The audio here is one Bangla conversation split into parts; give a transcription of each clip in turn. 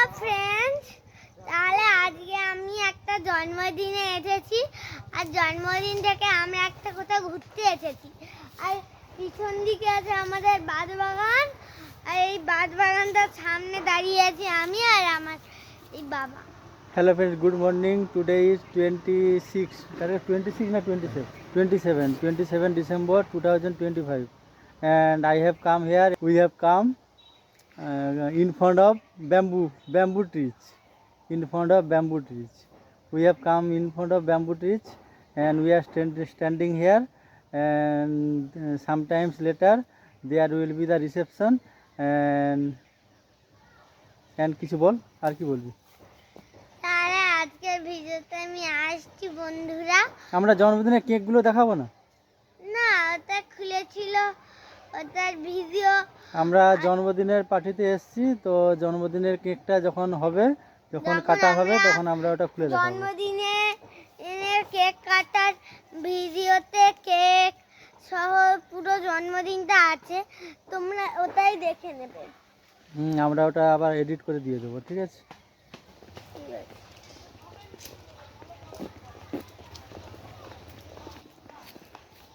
হ্যালো ফ্রেন্ডস, তাহলে আজকে আমি একটা জন্মদিনে এসেছি। আর জন্মদিন থেকে আমরা একটা কোথাও ঘুরতে এসেছি। আর পিছন দিকে আছে আমাদের বাঁশবাগান। আর এই বাঁশবাগানটার সামনে দাঁড়িয়ে আছি আমি আর আমার এই বাবা। Hello friends, good morning. Today is 26, correct? 26 na 27? 27 December 2025. And I have come here, we have come in front of bamboo trees. In front of bamboo trees. We have come in front of bamboo trees and we are standing here, and sometimes later there will be the reception and কিছু বল, আর কি বলবি? তাহলে আজকের ভিডিওতে আমি আসছি বন্ধুরা। আমরা জন্মদিনের কেকগুলো দেখাবো না? না, ওটা খুলেছিল, ওটার ভিডিও। আমরা জন্মদিনের পার্টিতে এসেছি, তো জন্মদিনের কেকটা যখন হবে, যখন কাটা হবে, তখন আমরা ওটা খুলে দেখাবো। জন্মদিনে কেক কাটার ভিডিওতে কেক সহ পুরো জন্মদিনটা আছে, তোমরা ওটাই দেখে নেবে। আমরা ওটা আবার এডিট করে দিয়ে দেবো, ঠিক আছে?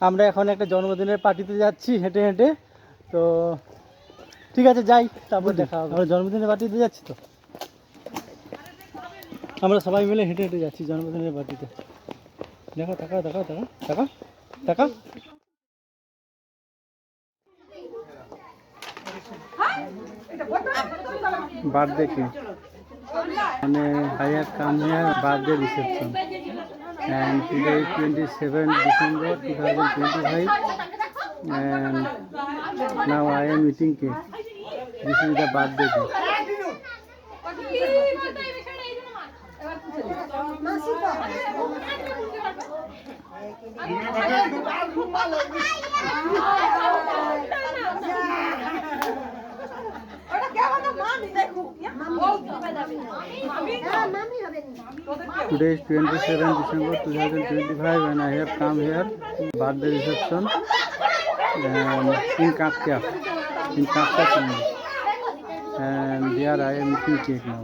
আমরা এখন একটা জন্মদিনের পার্টিতে যাচ্ছি হেঁটে হেঁটে, তো ঠিক আছে যাই, তারপর দেখা হবে। আমরা জন্মদিনের পার্টিতে যাচ্ছি, তো আমরা সবাই মিলে হেঁটে হেঁটে যাচ্ছি জন্মদিনের পার্টিতে। দেখো, টাকা টাকা টাকা টাকা টাকা বার্থডে কেক, মানে I have come here birthday reception, and today is 27 December 2025, and now I am eating cake. This is the birthday cake. Today is 27 December 2025 and I have come here birthday reception in Kapka Chennai, and there I am eating cake now,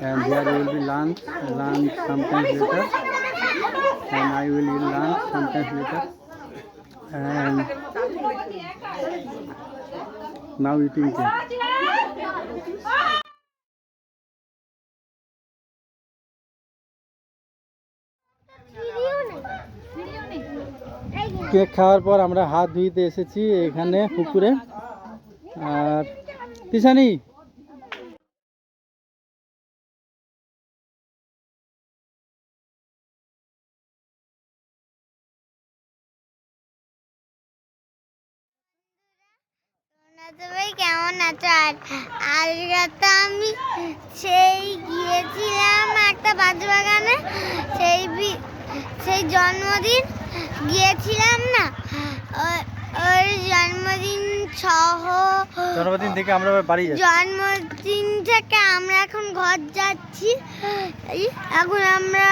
and there will be lunch sometime later, and I will eat lunch sometime later, and now eating cake. Cake খাওয়ার পর আমরা হাত ধুইতে এসেছি এখানে পুকুরে। আর তিশানি, সবাই কেমন আছো? আজকে তো আমি গিয়েছিলাম একটা বাঁশবাগানে, সেই জন্মদিন গিয়েছিলাম না, ওর জন্মদিন থেকে আমরা বাড়ি যাচ্ছি। জন্মদিন থেকে আমরা এখন ঘর যাচ্ছি। এখন আমরা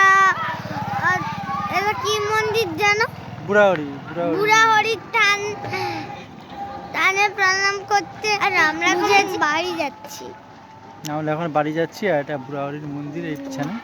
এটা কি মন্দির জানো? বুড়াহরির টানে প্রণাম করতে, আর আমরা বাড়ি যাচ্ছি। আমরা এখন বাড়ি যাচ্ছি, আর এটা বুড়াহরির মন্দির এই পিছনে।